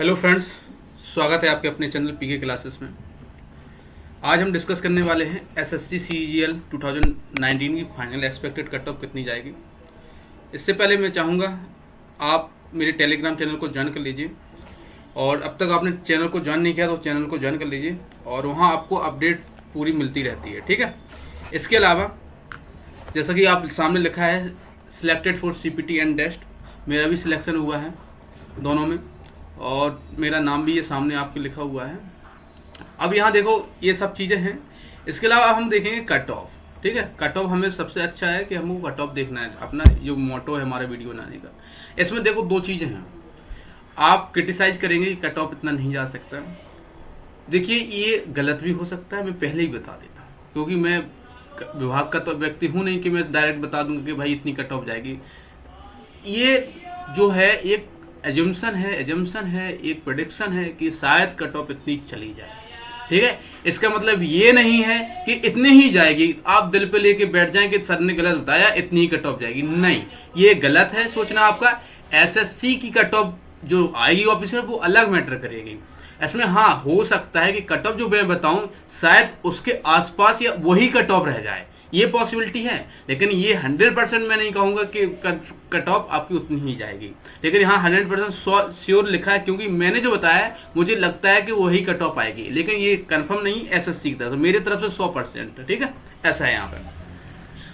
Hello friends, स्वागत है आपके अपने चैनल पीके क्लासेस में। आज हम डिस्कस करने वाले हैं एसएससी सीजीएल 2019 की फाइनल एक्सपेक्टेड कट ऑफ कितनी जाएगी। इससे पहले मैं चाहूँगा आप मेरे टेलीग्राम चैनल को ज्वाइन कर लीजिए, और अब तक आपने चैनल को ज्वाइन नहीं किया तो चैनल को ज्वाइन कर लीजिए, और वहाँ आपको अपडेट पूरी मिलती रहती है, ठीक है। इसके अलावा जैसा कि आप सामने लिखा है सिलेक्टेड फॉर सीपीटी एंड डेस्ट, मेरा भी सिलेक्शन हुआ है दोनों में, और मेरा नाम भी ये सामने आपको लिखा हुआ है। अब यहाँ देखो ये सब चीज़ें हैं। इसके अलावा अब हम देखेंगे कट ऑफ, ठीक है। कट ऑफ हमें सबसे अच्छा है कि हमको कट ऑफ देखना है, अपना जो मोटो है हमारे वीडियो बनाने का। इसमें देखो दो चीज़ें हैं, आप क्रिटिसाइज करेंगे कि कट ऑफ इतना नहीं जा सकता। देखिए ये गलत भी हो सकता है, मैं पहले ही बता देता हूँ, क्योंकि मैं विभाग का तो व्यक्ति हूँ नहीं कि मैं डायरेक्ट बता दूंगा कि भाई इतनी कट ऑफ जाएगी। ये जो है एक एजम्पशन है, एक प्रेडिक्शन है कि शायद कट ऑफ इतनी चली जाए, ठीक है। इसका मतलब ये नहीं है कि इतनी ही जाएगी, आप दिल पे लेके बैठ जाएं कि सर ने गलत बताया इतनी ही कट ऑफ जाएगी, नहीं, ये गलत है सोचना आपका। एसएससी की कट ऑफ जो आएगी ऑफिसर वो अलग मैटर करेगी। इसमें हाँ हो सकता है कि कट ऑफ जो मैं बताऊं शायद उसके आसपास या वही कट ऑफ रह जाए, ये पॉसिबिलिटी है, लेकिन ये 100% मैं नहीं कहूंगा कि कट ऑफ आपकी उतनी ही जाएगी। लेकिन यहाँ 100% श्योर लिखा है, क्योंकि मैंने जो बताया है मुझे लगता है कि वही कट ऑफ आएगी, लेकिन ये कंफर्म नहीं एसएससी की तरफ से, मेरी तरफ से 100%, ठीक है। ऐसा है यहाँ पे।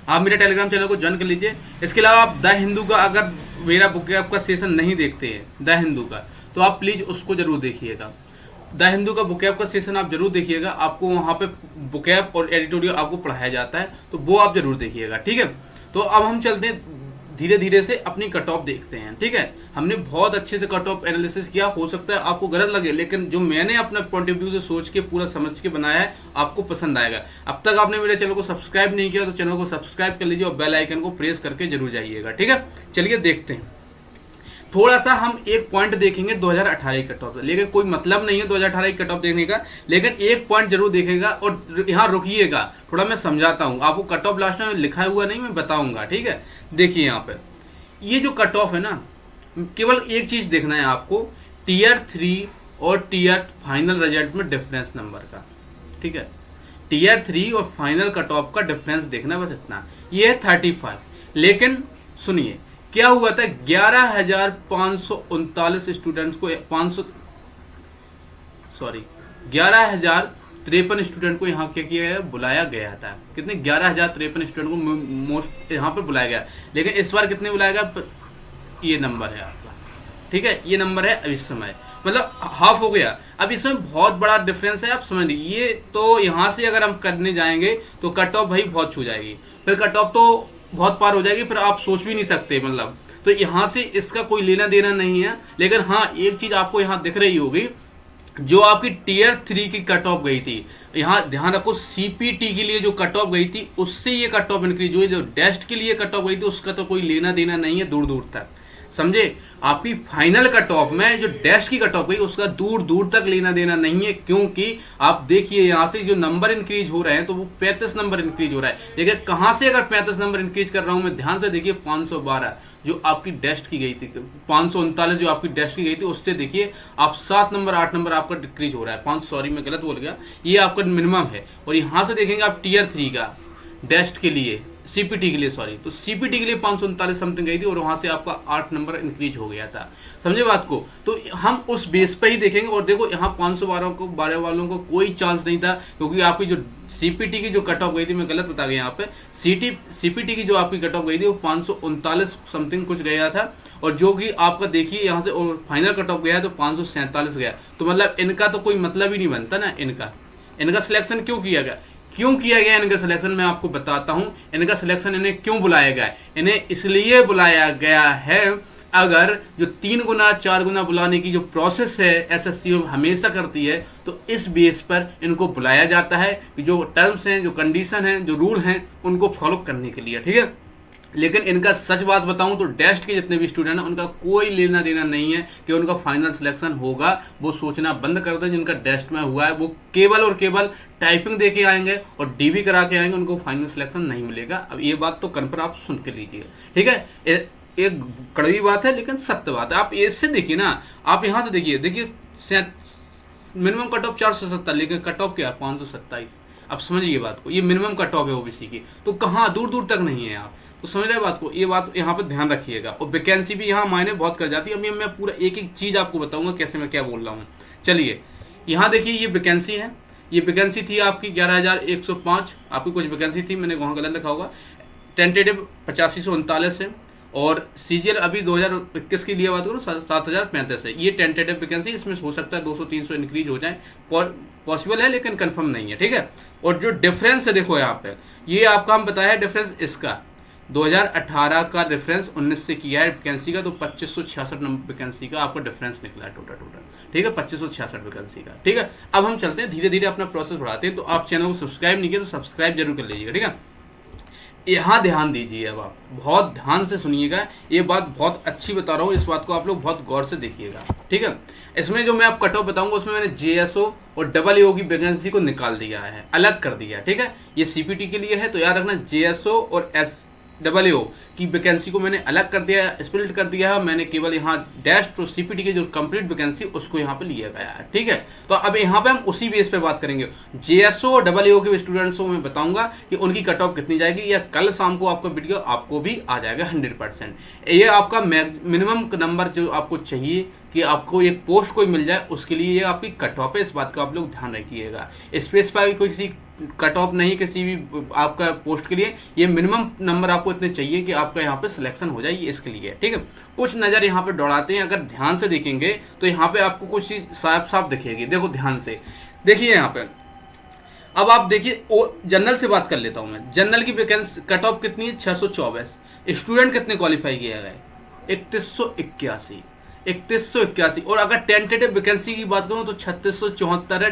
आप मेरे टेलीग्राम चैनल को ज्वाइन कर लीजिए। इसके अलावा आप द हिंदू का अगर मेरा बुक का सेशन नहीं देखते हैं द हिंदू का, तो आप प्लीज उसको जरूर देखिएगा। द हिंदू का बुकैप का सेशन आप जरूर देखिएगा, आपको वहाँ पे बुकैप और एडिटोरियल आपको पढ़ाया जाता है, तो वो आप जरूर देखिएगा, ठीक है। तो अब हम चलते हैं धीरे धीरे से अपनी कट ऑफ देखते हैं, ठीक है। हमने बहुत अच्छे से कट ऑफ एनालिसिस किया, हो सकता है आपको गलत लगे, लेकिन जो मैंने अपना पॉइंट ऑफ व्यू से सोच के पूरा समझ के बनाया है आपको पसंद आएगा। अब तक आपने मेरे चैनल को सब्सक्राइब नहीं किया तो चैनल को सब्सक्राइब कर लीजिए और बेल आइकन को प्रेस करके जरूर जाइएगा, ठीक है। चलिए देखते हैं। थोड़ा सा हम एक पॉइंट देखेंगे 2018 की कट ऑफ, लेकिन कोई मतलब नहीं है 2018 की कट ऑफ देखने का, लेकिन एक पॉइंट जरूर देखेगा और यहाँ रुकिएगा, थोड़ा मैं समझाता हूँ आपको। कट ऑफ लास्ट में लिखा हुआ नहीं, मैं बताऊंगा, ठीक है। देखिए यहाँ पे ये जो कट ऑफ है ना, केवल एक चीज देखना है आपको, टीयर 3 और टीयर फाइनल रिजल्ट में डिफरेंस नंबर का, ठीक है। टीयर 3 और फाइनल कट ऑफ का डिफरेंस देखना, बस इतना। ये है 35, लेकिन सुनिए क्या हुआ था, 11,539 स्टूडेंट्स को 11,053 स्टूडेंट को यहाँ क्या किया गया, बुलाया गया था। कितने? 11,053 स्टूडेंट को मोस्ट यहाँ पे बुलाया गया, लेकिन इस बार कितने बुलाया गया, ये नंबर है आपका, ठीक है। ये नंबर है अब इस समय, मतलब हाफ हो गया। अब इसमें बहुत बड़ा डिफरेंस है, आप समझ लीजिए। ये तो यहाँ से अगर हम करने जाएंगे तो कट ऑफ भाई बहुत छू जाएगी, फिर कट ऑफ तो बहुत पार हो जाएगी, फिर आप सोच भी नहीं सकते, मतलब। तो यहाँ से इसका कोई लेना देना नहीं है, लेकिन हाँ एक चीज आपको यहाँ दिख रही होगी, जो आपकी टीयर 3 की कट ऑफ गई थी, यहाँ ध्यान रखो सीपीटी के लिए जो कट ऑफ गई थी उससे ये कट ऑफ इंक्रीज हुई। जो डेस्ट के लिए कट ऑफ गई थी उसका तो कोई लेना देना नहीं है दूर दूर तक, समझे। आपकी फाइनल कट ऑफ में जो डैश की कट ऑफ गई उसका दूर दूर तक लेना देना नहीं है, क्योंकि आप देखिए यहाँ से जो नंबर इंक्रीज हो रहे हैं तो वो 35 नंबर इंक्रीज हो रहा है। लेकिन कहां से अगर 35 नंबर इंक्रीज कर रहा हूं मैं, ध्यान से देखिए 512 जो आपकी डेस्ट की गई थी, 539 जो आपकी डेस्ट की गई थी, उससे देखिए आप 7 नंबर 8 नंबर आपका डिक्रीज हो रहा है। 5 सॉरी मैं गलत बोल गया, ये आपका मिनिमम है। और यहां से देखेंगे आप टीयर 3 का डेस्ट के लिए, सीपीटी के लिए सॉरी, तो सीपीटी के लिए 539 समथिंग गई थी और वहां से आपका 8 नंबर इंक्रीज हो गया था, समझे बात को। तो हम उस बेस पे ही देखेंगे। और देखो यहाँ 512 वालों को कोई चांस नहीं था, क्योंकि आपकी जो सीपीटी की जो कट ऑफ गई थी, मैं गलत बता गया यहाँ पे, सीपीटी की जो आपकी कट ऑफ गई थी वो 539 समथिंग कुछ गया था, और जो कि आपका देखिए यहाँ से और फाइनल कट ऑफ गया तो 547 गया। तो मतलब इनका तो कोई मतलब ही नहीं बनता ना, इनका सिलेक्शन क्यों किया गया इनका सिलेक्शन मैं आपको बताता हूं। इनका सिलेक्शन इन्हें क्यों बुलाया गया है, इन्हें इसलिए बुलाया गया है, अगर जो 3 गुना 4 गुना बुलाने की जो प्रोसेस है एसएससी हमेशा करती है, तो इस बेस पर इनको बुलाया जाता है कि जो टर्म्स हैं, जो कंडीशन हैं, जो रूल हैं, उनको फॉलो करने के लिए, ठीक है। लेकिन इनका सच बात बताऊं तो डेस्ट के जितने भी स्टूडेंट हैं उनका कोई लेना देना नहीं है कि उनका फाइनल सिलेक्शन होगा। वो सोचना बंद कर दें, जिनका डेस्ट में हुआ है वो केवल और केवल टाइपिंग दे के आएंगे और डीबी करा के आएंगे, उनको फाइनल सिलेक्शन नहीं मिलेगा। अब ये बात तो कन्फर्म आप सुन के लीजिए, ठीक है। एक कड़वी बात है लेकिन सत्य बात है। आप इससे देखिए ना, आप यहाँ से देखिए मिनिमम कट ऑफ 470 लेकिन कट ऑफ क्या है 527। अब समझिए ये बात को, ये मिनिमम कट ऑफ है ओबीसी की, तो कहाँ दूर दूर तक नहीं है। आप तो समझ रहे बात को, ये बात यहाँ पे ध्यान रखिएगा। और वैकेंसी भी यहाँ मायने बहुत कर जाती है। अभी मैं पूरा एक एक चीज आपको बताऊंगा कैसे मैं क्या बोल रहा हूँ। चलिए यहाँ देखिए, ये वैकेंसी है, ये वैकेंसी थी आपकी 11,105। आपकी कुछ वैकेंसी थी, मैंने वहाँ गलत लिखा होगा। टेंटेटिव 8539 है और सीजीएल अभी 2021 के लिए बात करूँ 7,035 है। ये टेंटेटिव वैकेंसी, इसमें हो सकता है 200-300 इंक्रीज हो जाए, पॉसिबल है लेकिन कंफर्म नहीं है, ठीक है। और जो डिफरेंस है देखो यहाँ पे, ये आपका हम बताया है डिफरेंस इसका 2018 का रेफरेंस 19 से किया है वैकेंसी का, तो 2566 नंबर वैकेंसी का आपका डिफरेंस निकला है टोटल, ठीक है, 2566 वैकेंसी का, ठीक है। अब हम चलते हैं धीरे धीरे अपना प्रोसेस बढ़ाते हैं। तो आप चैनल को सब्सक्राइब नहीं किया तो सब्सक्राइब जरूर कर लीजिएगा, ठीक है। यहाँ ध्यान दीजिए, अब आप बहुत ध्यान से सुनिएगा, ये बात बहुत अच्छी बता रहा हूँ, इस बात को आप लोग बहुत गौर से देखिएगा, ठीक है। इसमें जो मैं आप कट ऑफ बताऊंगा उसमें मैंने जेएसओ और डबल की वैकेंसी को निकाल दिया है, अलग कर दिया, ठीक है। ये सीपीटी के लिए है, तो याद रखना जेएसओ और डबल की वैकेंसी को मैंने अलग कर दिया है, स्प्लिट कर दिया है। मैंने केवल यहाँ डैश टू सीपीटी की जो कंप्लीट वैकेंसी उसको यहाँ पे लिया गया है, ठीक है। तो अब यहाँ पे हम उसी बेस पे बात करेंगे। जेएसओ और डबल के स्टूडेंट्स को मैं बताऊंगा कि उनकी कट ऑफ कितनी जाएगी, या कल शाम को आपका वीडियो आपको भी आ जाएगा 100%। ये आपका मिनिमम नंबर जो आपको चाहिए कि आपको एक पोस्ट कोई मिल जाए, उसके लिए ये आपकी कट ऑफ है, इस बात का आप लोग ध्यान रखिएगा। स्पेसिफाई कोई किसी कट ऑफ नहीं किसी भी आपका पोस्ट के लिए, ये मिनिमम नंबर आपको इतने चाहिए कि आपका यहाँ पे सिलेक्शन हो जाए, ये इसके लिए, ठीक है। कुछ नजर यहाँ पे दौड़ाते हैं, अगर ध्यान से देखेंगे तो यहाँ पे आपको कुछ चीज साफ साफ दिखेगी। देखो ध्यान से देखिए यहाँ पे। अब आप देखिए, जनरल से बात कर लेता हूं मैं। जनरल की वैकेंसी कट ऑफ कितनी है 624। स्टूडेंट कितने क्वालिफाई किया गया 3181। और अगर टेंटेटिव वैकेंसी की बात करूं तो 3674 है,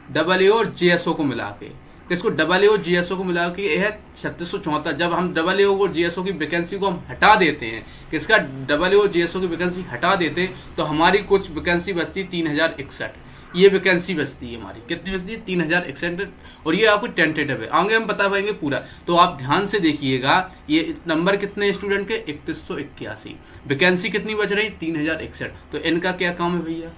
डबल और जेएसओ को मिला के। इसको डबल ओ जीएसओ को मिला के यह है 3674। जब हम डबल ओ और जीएसओ की वैकेंसी को हम हटा देते हैं, किसका डबल ओ जीएसओ की वैकेंसी हटा देते हैं, तो हमारी कुछ वैकेंसी बचती 3061। ये वैकेंसी बचती है हमारी, कितनी बचती है 3061। और ये आपको टेंटेटिव है, आगे हम बता पाएंगे पूरा। तो आप ध्यान से देखिएगा, ये नंबर कितने स्टूडेंट के 3181, वैकेंसी कितनी बच रही 3061। तो इनका क्या काम है भैया,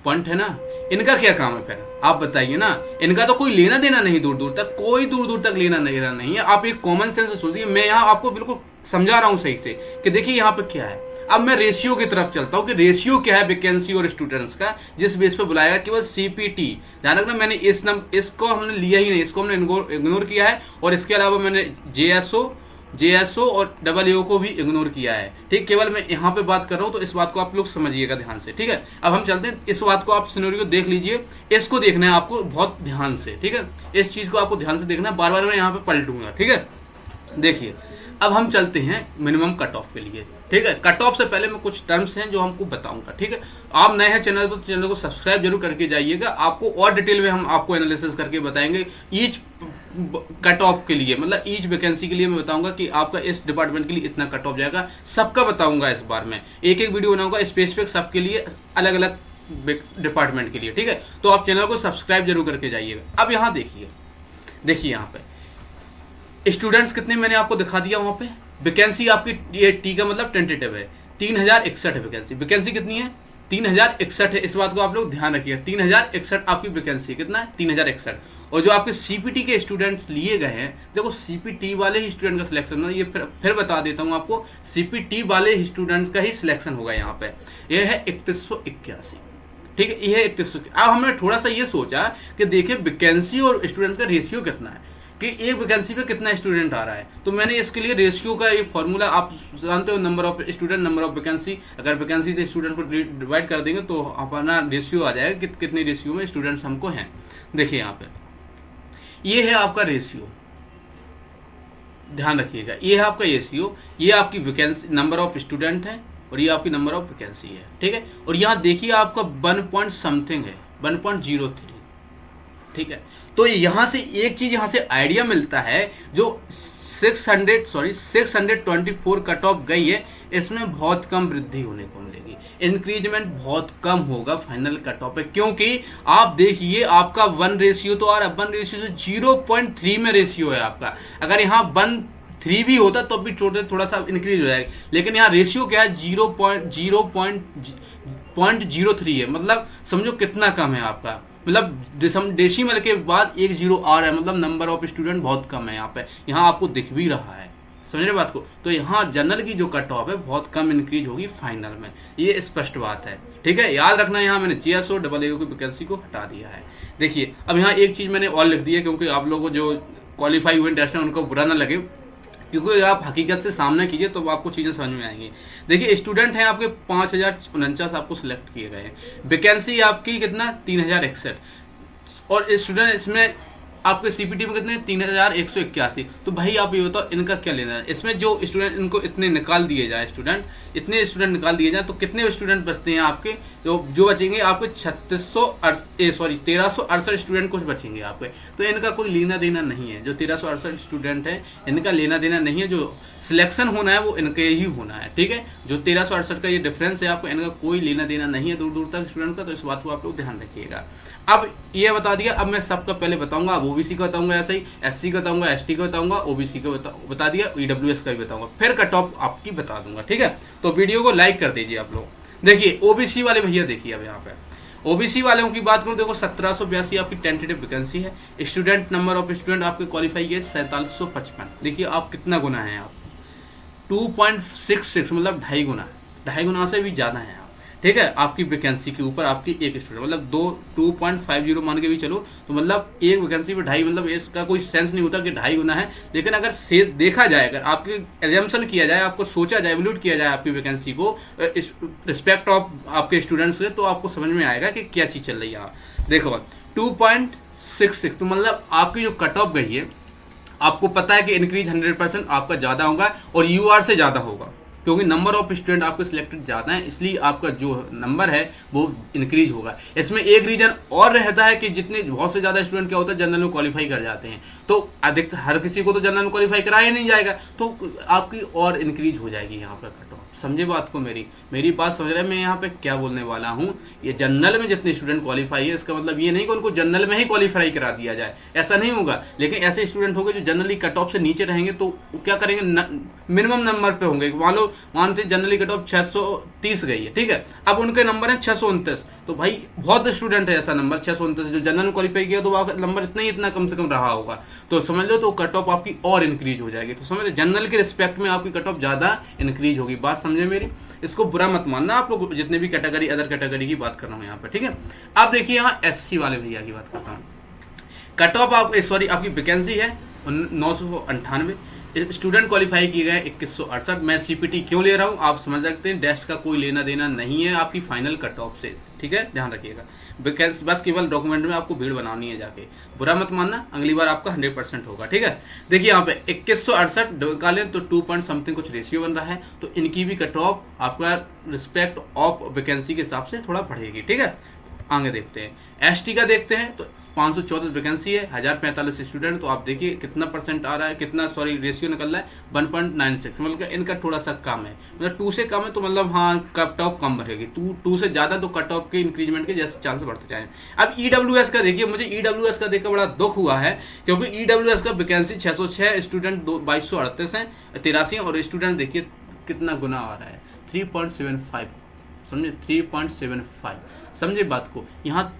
पॉइंट है ना, इनका क्या काम है फिर आप बताइए ना। इनका तो कोई लेना देना नहीं, दूर दूर तक कोई दूर दूर तक लेना देना नहीं है। आप एक कॉमन सेंस से सोचिए, मैं यहाँ आपको बिल्कुल समझा रहा हूँ सही से कि देखिए यहाँ पे क्या है। अब मैं रेशियो की तरफ चलता हूँ कि रेशियो क्या है वैकेंसी और स्टूडेंट्स का, जिस बेस पे बुलाएगा केवल सीपीटी। ध्यान रखना, मैंने इसको हमने लिया ही नहीं, इसको हमने इग्नोर किया है। और इसके अलावा मैंने जेएसओ और डबल को भी इग्नोर किया है, ठीक। केवल मैं यहाँ पे बात कर रहा हूँ, तो इस बात को आप लोग समझिएगा ध्यान से, ठीक है। अब हम चलते हैं, इस बात को आप सिनेरियो देख लीजिए, इसको देखना है आपको बहुत ध्यान से, ठीक है। इस चीज को आपको ध्यान से देखना है, बार बार मैं यहाँ पे पलटूंगा, ठीक है। देखिए अब हम चलते हैं मिनिमम कट ऑफ के लिए, ठीक है। कट ऑफ से पहले मैं कुछ टर्म्स हैं जो हमको बताऊंगा, ठीक है। आप नए हैं चैनल पर, तो चैनल को सब्सक्राइब जरूर करके जाइएगा। आपको और डिटेल में हम आपको एनालिसिस करके बताएंगे ईच कट ऑफ के लिए, मतलब ईच वैकेंसी के लिए मैं बताऊंगा कि आपका इस डिपार्टमेंट के लिए इतना कट ऑफ जाएगा, सबका बताऊंगा। इस बार में एक एक वीडियो बनाऊंगा स्पेसिफिक सबके लिए, अलग अलग डिपार्टमेंट के लिए, ठीक है। तो आप चैनल को सब्सक्राइब जरूर करके जाइएगा। अब यहाँ देखिए यहाँ पे स्टूडेंट्स कितने मैंने आपको दिखा दिया। वहां पे वैकेंसी आपकी, ये टी का मतलब टेंटेटिव है, 3061 है वैकेंसी कितनी है 3061 है। इस बात को आप लोग ध्यान रखिए, 3061 आपकी वैकेंसी कितना है 3061। और जो आपके सीपीटी के स्टूडेंट्स लिए गए हैं, देखो सीपीटी वाले ही स्टूडेंट का सिलेक्शन है, ये फिर बता देता हूं आपको, सीपीटी वाले स्टूडेंट्स का ही सिलेक्शन होगा यहाँ पे। ये है 3181, ठीक है, ये है 3181। अब हमने थोड़ा सा ये सोचा कि देखिए वैकेंसी और स्टूडेंट्स का रेशियो कितना है, कि एक वैकेंसी पे कितना स्टूडेंट आ रहा है। तो मैंने इसके लिए रेशियो का एक फॉर्मूला, आप जानते हो, number of student number of vacancy. अगर वैकेंसी से स्टूडेंट को डिवाइड कर देंगे तो अपना रेशियो आ जाएगा कि कितने रेशियो में स्टूडेंट्स हमको हैं। देखिए यहाँ पे ये है आपका रेशियो, ध्यान रखिएगा, ये है आपका रेशियो, ये आपकी वैकेंसी नंबर ऑफ स्टूडेंट है और ये आपकी नंबर ऑफ वैकेंसी है, ठीक है। और यहाँ देखिए आपका 1 समथिंग है, 1.03, ठीक है। तो यहां से एक चीज यहां से आइडिया मिलता है, जो 624 कट ऑफ गई है, इसमें बहुत कम वृद्धि होने को मिलेगी, इंक्रीजमेंट बहुत कम होगा फाइनल कट ऑफ पे। क्योंकि आप देखिए आपका 1 रेशियो तो आ रहा है, 1 रेशियो से 0.3 में रेशियो है आपका। अगर यहाँ 1 3 भी होता तो भी टोटल थोड़ा सा इंक्रीज हो जाएगा, लेकिन यहाँ रेशियो क्या है 0.03 है, मतलब समझो कितना कम है आपका, मतलब डेसिमल के बाद एक जीरो आ रहा है, मतलब नंबर ऑफ स्टूडेंट बहुत कम है यहाँ पे, यहाँ आपको दिख भी रहा है, समझ रहे बात को। तो यहाँ जनरल की जो कट ऑफ है बहुत कम इंक्रीज होगी फाइनल में, ये स्पष्ट बात है, ठीक है। याद रखना यहाँ मैंने GSO AA की वैकेंसी को हटा दिया है। देखिए अब यहाँ एक चीज मैंने और लिख दी है, क्योंकि आप लोगों को जो क्वालिफाई हुए टेस्ट है उनको बुरा ना लगे, क्योंकि आप हकीकत से सामना कीजिए तो आपको चीज़ें समझ में आएंगी। देखिए स्टूडेंट हैं आपके 5049 आपको सिलेक्ट किए गए हैं, वैकेंसी आपकी कितना 3061, और स्टूडेंट इसमें आपके CPT में कितने 3181। तो भाई आप ये बताओ इनका क्या लेना है, इसमें जो स्टूडेंट इनको इतने निकाल दिए जाए, इतने स्टूडेंट निकाल दिए जाए तो कितने स्टूडेंट बचते हैं आपके, जो बचेंगे आपके 1368 स्टूडेंट कुछ बचेंगे आपके। तो इनका कोई लेना देना नहीं है, जो 1368 स्टूडेंट है इनका लेना देना नहीं है, जो सिलेक्शन होना है वो इनके ही होना है, ठीक है। जो 1368 का ये डिफरेंस है आपको, इनका कोई लेना देना नहीं है दूर दूर तक स्टूडेंट का, तो इस बात को आप लोग ध्यान रखिएगा। अब ये बता दिया, अब मैं सबका पहले बताऊंगा, अब OBC का बताऊंगा, ऐसा ही SC का बताऊंगा, ST का बताऊंगा, OBC का बता दिया, EWS का भी बताऊंगा, फिर कट ऑफ आपकी बता दूंगा, ठीक है। तो वीडियो को लाइक कर दीजिए आप लोग। देखिए OBC वाले भैया देखिए, अब यहाँ पे OBC वालों की बात करूं, देखो 1782 आपकी टेंटेटिव वैकेंसी है, स्टूडेंट नंबर ऑफ स्टूडेंट आपके क्वालिफाई है 4755। देखिए आप कितना गुना है, आप 2.66 मतलब 2.5 गुना से भी ज्यादा है आप, ठीक है। आपकी वैकेंसी के ऊपर आपकी एक स्टूडेंट, मतलब 2.50 मान के भी चलो, तो मतलब एक वैकेंसी पे 2.5, मतलब इसका कोई सेंस नहीं होता कि 2.5 गुना है। लेकिन अगर से देखा जाए, अगर आपके एजम्पशन किया जाए, आपको सोचा जाए, एवल्यूट किया जाए आपकी वैकेंसी को रिस्पेक्ट ऑफ आपके स्टूडेंट्स से, तो आपको समझ में आएगा कि क्या चीज चल रही है। देखो 2.66, तो मतलब आपकी जो कट ऑफ गई है, आपको पता है कि इंक्रीज 100% आपका ज्यादा होगा और UR से ज्यादा होगा, क्योंकि नंबर ऑफ स्टूडेंट आपके सिलेक्टेड ज्यादा है, इसलिए आपका जो नंबर है वो इंक्रीज होगा। इसमें एक रीजन और रहता है कि जितने बहुत से ज्यादा स्टूडेंट क्या होता है जनरल में क्वालिफाई कर जाते हैं, तो अधिक हर किसी को तो जनरल में क्वालिफाई कराया नहीं जाएगा, तो आपकी और इंक्रीज हो जाएगी यहाँ पर कट ऑफ। समझे बात को, मेरी बात समझ रहे हैं मैं यहाँ पे क्या बोलने वाला हूँ। ये जनरल में जितने स्टूडेंट क्वालिफाई है, इसका मतलब ये नहीं कि उनको जनरल में ही क्वालिफाई करा दिया जाए, ऐसा नहीं होगा। लेकिन ऐसे स्टूडेंट होंगे जो जनरली कट ऑफ से नीचे रहेंगे, तो क्या करेंगे, मिनिमम नंबर पे होंगे। मानते जनरली कट ऑफ 630 गई है, ठीक है, अब उनके नंबर है 629, तो भाई बहुत स्टूडेंट है ऐसा नंबर 629 जो जनरल क्वालिफाई किया, तो वहाँ नंबर इतना कम से कम रहा होगा, तो समझ लो तो कट ऑफ आपकी और इंक्रीज हो जाएगी। तो समझ लो जनरल के रिस्पेक्ट में आपकी कट ऑफ ज्यादा इंक्रीज होगी। बात समझे मेरी, इसको बुरा मत मानना आप लोग, जितने भी कैटेगरी अदर कैटेगरी की बात कर रहा हूँ यहाँ पे, ठीक है। अब देखिए यहाँ SC वाले भैया की बात करता हूँ। कट ऑफ आपकी वैकेंसी है 998, स्टूडेंट क्वालिफाई किए गए 2168। मैं CPT क्यों ले रहा हूं आप समझ सकते हैं, डेस्ट का कोई लेना देना नहीं है आपकी फाइनल कट ऑफ से, ठीक है, ध्यान रखिएगा। बस केवल डॉक्यूमेंट में आपको भीड़ बनानी है, जाके बुरा मत मानना, अगली बार आपका 100% होगा, ठीक है। देखिए यहाँ पे 2168 निकालें तो 2 पॉइंट समथिंग कुछ रेशियो बन रहा है, तो इनकी भी कट ऑफ आपका रिस्पेक्ट ऑफ वैकेंसी के हिसाब से थोड़ा बढ़ेगी, ठीक है। आगे देखते हैं ST का, देखते हैं तो 514 वैकेंसी है, 1045 स्टूडेंट, तो आप देखिए कितना परसेंट आ रहा है, रेशियो निकल रहा है 1.96, मतलब इनका थोड़ा सा कम है, मतलब 2 से कम है, तो मतलब हाँ कट ऑफ कम बढ़ेगी, 2 से ज्यादा तो कट ऑफ के इंक्रीजमेंट के जैसे चांस बढ़ते जाए। अब EWS का देखिए, मुझे EWS का देखकर बड़ा दुख हुआ है, क्योंकि EWS का वैकेंसी 606, स्टूडेंट 2238 है, 83, और स्टूडेंट देखिए कितना गुना आ रहा है 3.75, समझे 3.75, समझे बात को, यहाँ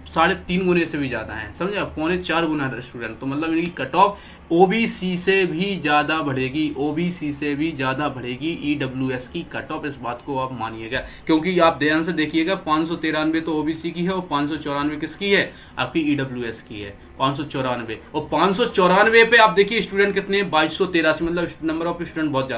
3.5 गुने से भी ज्यादा है, समझे, 3.25 गुना स्टूडेंट, तो मतलब इनकी कट ऑफ OBC से भी ज्यादा बढ़ेगी, OBC से भी ज्यादा बढ़ेगी EWS की कट ऑफ, इस बात को आप मानिएगा। क्योंकि आप ध्यान से देखिएगा 593 तो OBC की है और 594 किसकी है, आपकी EWS की है, 594, और 594 पे आप देखिए स्टूडेंट कितने हैं 2283, मतलब नंबर ऑफ स्टूडेंट बहुत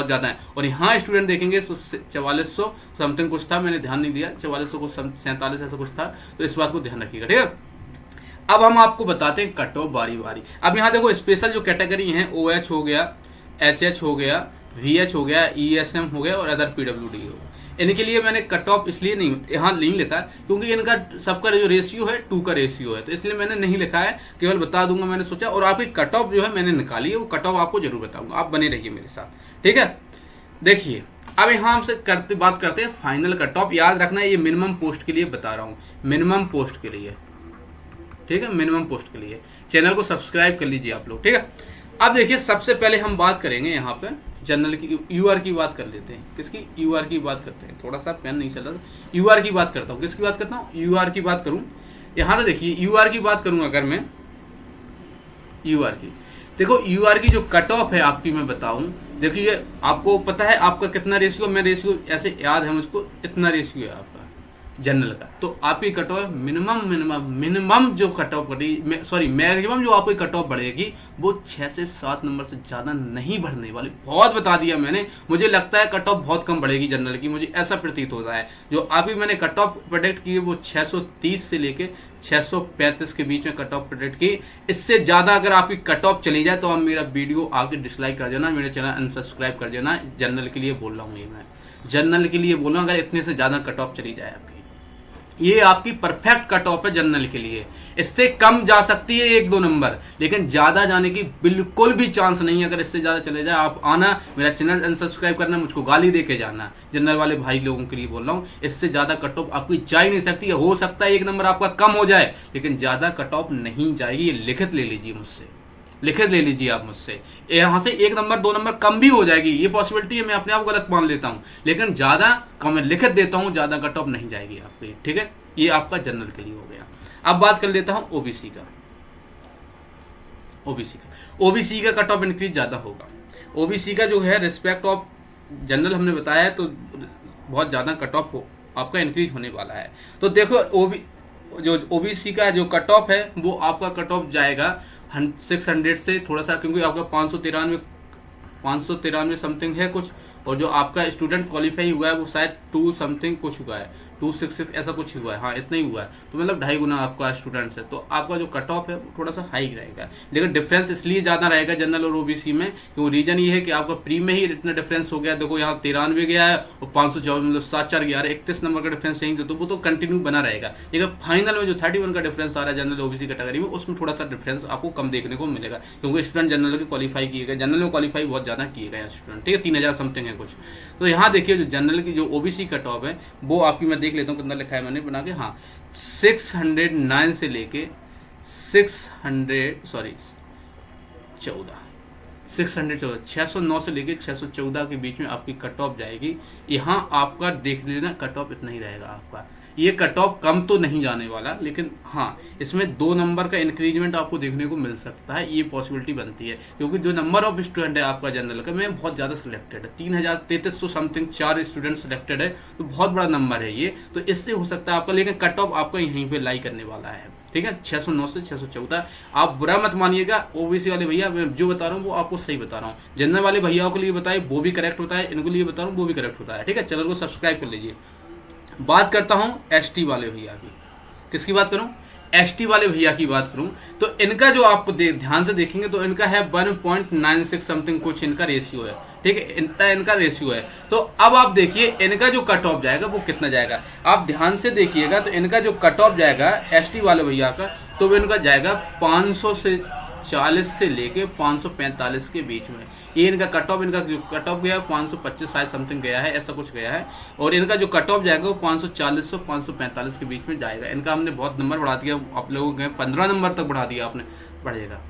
ज्यादा है, और यहाँ स्टूडेंट देखेंगे तो 4400 समथिंग कुछ था, मैंने ध्यान नहीं दिया, 4400 कुछ 47 ऐसा कुछ था, तो इस बात को ध्यान रखिएगा, ठीक है। अब हम आपको बताते हैं कट ऑफ बारी बारी। अब यहाँ देखो स्पेशल जो कैटेगरी हैं, OH हो गया, HH हो गया, VH हो गया, ESM हो गया और अदर PWD हो गया, इनके लिए मैंने कट ऑफ इसलिए नहीं यहाँ नहीं लिखा क्योंकि इनका सबका जो रेशियो है 2 का रेशियो है, तो इसलिए मैंने नहीं लिखा है, केवल बता दूंगा मैंने सोचा। और आपकी कट ऑफ जो है मैंने निकाली है, वो कट ऑफ आपको जरूर बताऊंगा, आप बने रहिए मेरे साथ, ठीक है। देखिए अब यहाँ हमसे बात करते हैं फाइनल कट ऑफ। याद रखना ये मिनिमम पोस्ट के लिए बता रहा हूँ, मिनिमम पोस्ट के लिए, ठीक है, मिनिमम पोस्ट के लिए। चैनल को सब्सक्राइब कर लीजिए आप लोग, ठीक है। अब देखिए सबसे पहले हम बात करेंगे यहाँ पे जनरल की, यूआर की बात कर लेते हैं। किसकी? यूआर की बात करते हैं। थोड़ा सा पेन नहीं चल रहा, यूआर की बात करता हूँ। किसकी बात करता हूँ? यूआर की बात करूँ। यहाँ से देखिए यूआर की बात करूँ अगर मैं, यूआर की देखो, यूआर की जो कट ऑफ है आपकी मैं बताऊं, देखिए आपको पता है आपका कितना रेशियो, मैं रेशियो ऐसे याद है मुझको, इतना रेशियो है आपका जनरल का। तो आपकी कट ऑफ मिनिमम जो कट ऑफ बढ़ी, सॉरी मैक्सिमम जो आपकी कट ऑफ बढ़ेगी वो 6 से 7 नंबर से ज़्यादा नहीं बढ़ने वाली। बहुत बता दिया मैंने, मुझे लगता है कट ऑफ बहुत कम बढ़ेगी जनरल की, मुझे ऐसा प्रतीत होता है। जो अभी मैंने कट ऑफ प्रोडिक्ट की है वो 630 से लेके 635 के बीच में कट ऑफ प्रोडिक्ट की। इससे ज़्यादा अगर आपकी कट ऑफ चली जाए तो आप मेरा वीडियो आगे डिसलाइक कर देना, मेरे चैनल अनसब्सक्राइब कर देना। जनरल के लिए बोल रहा हूँ ये, मैं जनरल के लिए बोल रहा हूँ। अगर इतने से ज़्यादा कट ऑफ चली जाए आपकी, ये आपकी परफेक्ट कट ऑफ है जनरल के लिए। इससे कम जा सकती है 1-2 नंबर, लेकिन ज्यादा जाने की बिल्कुल भी चांस नहीं है। अगर इससे ज्यादा चले जाए आप आना, मेरा चैनल अनसब्सक्राइब करना, मुझको गाली दे के जाना। जनरल वाले भाई लोगों के लिए बोल रहा हूँ, इससे ज्यादा कट ऑफ आपकी जा ही नहीं सकती है। हो सकता है 1 नंबर आपका कम हो जाए, लेकिन ज्यादा कट ऑफ नहीं जाएगी। ये लिखित ले लीजिए मुझसे, लिखित ले लीजिए आप मुझसे। यहां से 1 नंबर 2 नंबर कम भी हो जाएगी, ये पॉसिबिलिटी है, मैं अपने आप को गलत मान लेता हूं, लेकिन ज्यादा कम लिखित देता हूं, ज्यादा कट ऑफ नहीं जाएगी आपकी। ठीक है, ये आपका जनरल के लिए हो गया। अब बात कर लेता हूं ओबीसी का। ओबीसी का कट ऑफ इंक्रीज ज्यादा होगा। ओबीसी का जो है रिस्पेक्ट ऑफ जनरल हमने बताया है, तो बहुत ज्यादा कट ऑफ आपका इंक्रीज होने वाला है। तो देखो जो ओबीसी का जो कट ऑफ है वो आपका कट ऑफ जाएगा 600 से थोड़ा सा, क्योंकि आपका 593 समथिंग है कुछ, और जो आपका स्टूडेंट क्वालिफाई हुआ है वो शायद 2 समथिंग कुछ हुआ है, 266 ऐसा कुछ हुआ है, हाँ इतना ही हुआ है। तो मतलब 2.5 गुना आपका स्टूडेंट्स है, तो आपका जो कट ऑफ है वो थोड़ा सा हाई रहेगा। लेकिन डिफरेंस इसलिए ज़्यादा रहेगा जनरल और ओबीसी में, क्योंकि रीजन ये है कि आपका प्री में ही इतना डिफरेंस हो गया। देखो यहाँ 93 गया है और 554, मतलब 7-4 गया, 31 नंबर का डिफरेंस यहीं तो वो तो कंटिन्यू बना रहेगा। लेकिन फाइनल में जो 31 का डिफरेंस आ रहा है जनरल ओबीसी कैटेगरी में, उसमें थोड़ा सा डिफरेंस आपको कम देखने को मिलेगा, क्योंकि स्टूडेंट जनरल के क्वालिफाई किए गए, जनरल में क्वालिफाई बहुत ज़्यादा किए गए स्टूडेंट। ठीक है, 3000 समथिंग है कुछ। तो यहाँ देखिए जो जनरल की जो ओबीसी कट ऑफ है वो आपकी, मैं देख लेता हूँ कितना लिखा है मैंने बना के, हाँ 609 से लेके 609 से लेके 614 के बीच में आपकी कट ऑफ जाएगी। यहाँ आपका देख लेना कट ऑफ इतना ही रहेगा आपका। ये कट ऑफ कम तो नहीं जाने वाला, लेकिन हाँ इसमें 2 नंबर का इंक्रीजमेंट आपको देखने को मिल सकता है, ये पॉसिबिलिटी बनती है। क्योंकि जो नंबर ऑफ स्टूडेंट है आपका जनरल का में बहुत ज़्यादा सिलेक्टेड है, 3300 समथिंग 4 स्टूडेंट सिलेक्टेड है, तो बहुत बड़ा नंबर है ये। तो इससे हो सकता है आपका, लेकिन कट ऑफ आपका यहीं पर लाई करने वाला है। ठीक है, 609 से 614। आप बुरा मत मानिएगा ओबीसी वाले भैया, मैं जो बता रहा हूँ वो आपको सही बता रहा हूँ। जनरल वाले भैयाओं के लिए बताए वो भी करेक्ट होता है, इनको लिए बता रहा हूँ वो भी करेक्ट होता है। ठीक है, चैनल को सब्सक्राइब कर लीजिए। बात करता हूं एसटी वाले भैया की। किसकी बात करूं? एसटी वाले भैया की बात करूं तो इनका जो आप ध्यान से देखेंगे तो इनका है 1.96 समथिंग कुछ इनका रेशियो है। ठीक है, इनका रेशियो है। तो अब आप देखिए इनका जो कट ऑफ जाएगा वो कितना जाएगा, आप ध्यान से देखिएगा। तो इनका जो कट ऑफ जाएगा एसटी वाले भैया का, तो वो इनका जाएगा 540 से लेके 545 के बीच में। ये इनका कट ऑफ, इनका जो कट ऑफ गया 525 शायद समथिंग गया है, ऐसा कुछ गया है। और इनका जो कट ऑफ जाएगा वो 540 से 545 के बीच में जाएगा। इनका हमने बहुत नंबर बढ़ा दिया, आप लोगों के 15 नंबर तक बढ़ा दिया आपने। बढ़ेगा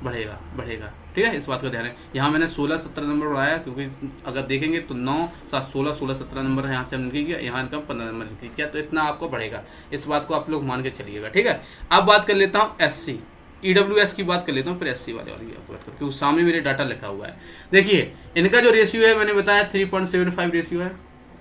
बढ़ेगा बढ़ेगा, ठीक है, इस बात का ध्यान है। यहाँ मैंने 16-17 नंबर बढ़ाया, क्योंकि अगर देखेंगे तो 9, 7, 16, 16-17 नंबर यहाँ से हमने किया, यहाँ इनका 15 नंबर लिख किया, तो इतना आपको बढ़ेगा। इस बात को आप लोग मान के चलिएगा। ठीक है, अब बात कर लेता हूँ एससी ईडब्ल्यूएस की बात कर लेता हूँ, फिर एससी वाले वाली आपको बात करके, क्योंकि सामने मेरे डाटा लिखा हुआ है। देखिए इनका जो रेशियो है मैंने बताया 3.75 रेशियो है,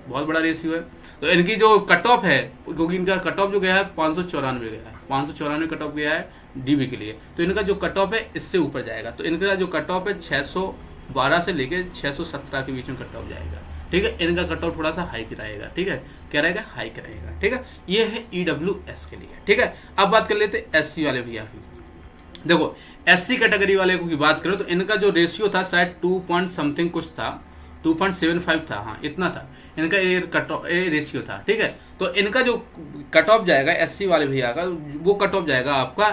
बहुत बड़ा रेशियो है। तो इनकी जो कट ऑफ है, क्योंकि इनका कट ऑफ जो गया है 594 गया है, 594 कट ऑफ गया है डीबी के लिए, तो इनका जो कट ऑफ है इससे ऊपर जाएगा। तो इनका जो कट ऑफ है 612 से लेके 617 के बीच में कट ऑफ जाएगा। ठीक है, इनका कट ऑफ थोड़ा सा हाई रहेगा। ठीक है, क्या रहेगा? हाई रहेगा। ठीक है, ये है ईडब्ल्यूएस के लिए। ठीक है, अब बात कर लेते हैं एससी वाले भैया की। देखो एससी कैटेगरी वाले की बात करो तो इनका जो रेशियो था शायद 2 पॉइंट समथिंग कुछ था, 2.75 था, हाँ इतना था इनका ये कट ऑफ रेशियो था। ठीक है, तो इनका जो कट ऑफ जाएगा एससी वाले भैया का, वो कट ऑफ जाएगा आपका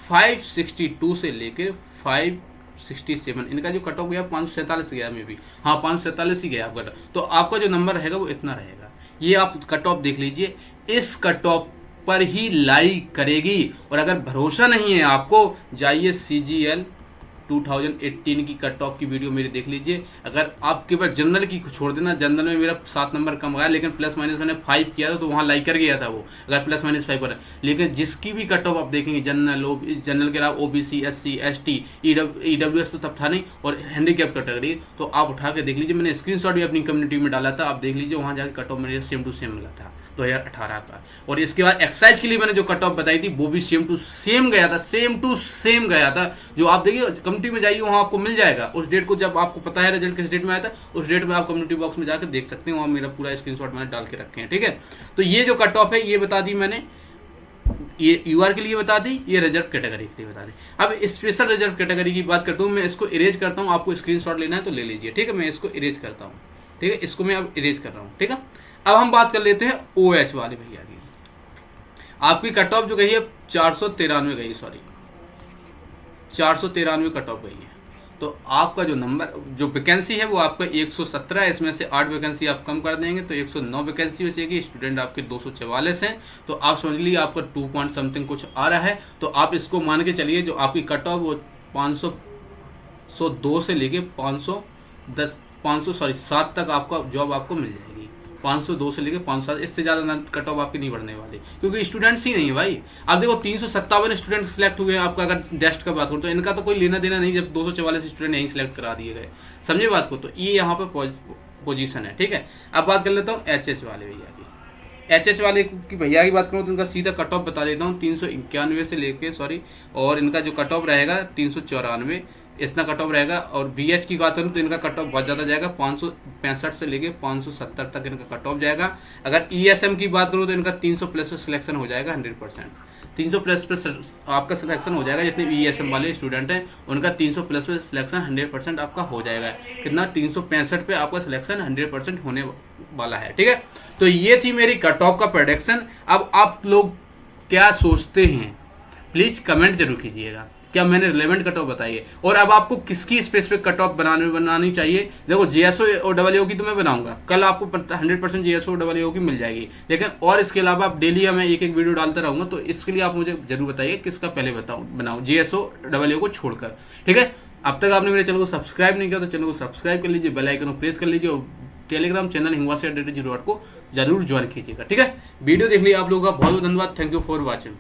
562 से लेके 567। इनका जो कट ऑफ गया 547 गया मे भी, हाँ 547 ही गया आपका। तो आपका जो नंबर रहेगा वो इतना रहेगा। ये आप कट ऑफ देख लीजिए, इस कट ऑफ पर ही लाई करेगी। और अगर भरोसा नहीं है आपको, जाइए CGL 2018 की कट ऑफ की वीडियो मेरी देख लीजिए। अगर आप केवल जनरल की छोड़ देना, जनरल में मेरा 7 नंबर कम आया, लेकिन प्लस माइनस मैंने 5 किया था तो वहाँ लाइक कर गया था वो, अगर प्लस माइनस 5 पर। लेकिन जिसकी भी कट ऑफ आप देखेंगे जनरल के अलावा OBC SC ST EWS तो तब था नहीं, और हैंडीकैप कैटेगरी, तो आप उठा के देख लीजिए। मैंने स्क्रीनशॉट भी अपनी कम्युनिटी में डाला था, आप देख लीजिए वहाँ जाकर कट ऑफ मेरे सेम टू सेम मिला था 2018 का। और इसके बाद एक्साइज के लिए मैंने जो कट ऑफ बताई थी वो भी सेम टू सेम गया था, सेम टू सेम गया था। जो आप देखिए कम्युनिटी में जाइए, वहां आपको मिल जाएगा उस डेट को, जब आपको पता है रिजल्ट किस डेट में आया था, उस डेट में आप कम्युनिटी बॉक्स में जाकर देख सकते हैं, वहां मेरा पूरा स्क्रीनशॉट मैंने डाल के रखे हैं, ठीक है। तो ये जो कट ऑफ है ये बता दी मैंने, ये यूआर के लिए बता दी, ये रिजर्व कैटेगरी के लिए बता दी। अब स्पेशल रिजर्व कैटेगरी की बात करता हूँ, मैं इसको इरेज करता हूँ, आपको स्क्रीनशॉट लेना है तो ले लीजिए, ठीक है। मैं इसको इरेज करता हूँ, ठीक है, इसको मैं अब इरेज कर रहा हूँ, ठीक है। अब हम बात कर लेते हैं OH वाले भैया की। आपकी कट ऑफ जो गई है 493 गई, सॉरी 493 कट ऑफ गई है। तो आपका जो नंबर जो वैकेंसी है वो आपका 117 है, इसमें से 8 वैकेंसी आप कम कर देंगे तो 109 वैकेंसी बचेगी। स्टूडेंट आपके 244 हैं, तो आप समझ लीजिए आपका 2 पॉइंट समथिंग कुछ आ रहा है। तो आप इसको मान के चलिए जो आपकी कट ऑफ वो 502 से लेके 7 तक आपका जॉब आपको मिल जाएगी। 502 से लेके 507, इससे ज़्यादा कट ऑफ आपकी नहीं बढ़ने वाली, क्योंकि स्टूडेंट्स ही नहीं है भाई। आप देखो 357 स्टूडेंट सिलेक्ट हुए हैं आपका, अगर डेस्ट का बात करूँ तो इनका तो कोई लेना देना नहीं जब 244 स्टूडेंट यहीं सिलेक्ट करा दिए गए, समझे बात को। तो ये यहाँ पर पोजीशन है, ठीक है। अब बात कर लेता हूँ HH वाले भैया की। HH वाले की भैया की बात करूँ तो इनका सीधा कट ऑफ बता देता हूँ, 391 से लेके सॉरी, और इनका जो कट ऑफ रहेगा 394 इतना कट ऑफ रहेगा। और BH की बात करूँ तो इनका कट ऑफ बहुत ज़्यादा जाएगा, 565 से लेके 570 तक इनका कट ऑफ जाएगा। अगर ESM की बात करूँ तो इनका 300 प्लस पे सिलेक्शन हो जाएगा 100%। 300 प्लस पे आपका सिलेक्शन हो जाएगा, जितने ESM वाले स्टूडेंट हैं उनका 300 प्लस पे सिलेक्शन 100% आपका हो जाएगा। कितना 365 पे आपका सिलेक्शन 100% होने वाला है, ठीक है। तो ये थी मेरी कट ऑफ का प्रेडिक्शन। अब आप लोग क्या सोचते हैं प्लीज कमेंट जरूर कीजिएगा, क्या मैंने रिलेवेंट कट ऑफ बताई है, और अब आपको किसकी स्पेसिफिक कट ऑफ बनानी चाहिए। देखो JSO और AAO की तो मैं बनाऊंगा, कल आपको 100% JSO और AAO की मिल जाएगी, लेकिन और इसके अलावा आप डेली मैं एक वीडियो डालता रहूंगा, तो इसके लिए आप मुझे जरूर बताइए किसका पहले बनाऊं, JSO AAO को छोड़कर, ठीक है। अब तक आपने मेरे चैनल को सब्सक्राइब नहीं किया तो चैनल को सब्सक्राइब कर लीजिए, बेल आइकन को प्रेस कर लीजिए, और टेलीग्राम चैनल हिंगवासी@08 को जरूर ज्वाइन कीजिएगा, ठीक है। वीडियो देख लिया आप लोगों का बहुत बहुत धन्यवाद, थैंक यू फॉर वॉचिंग।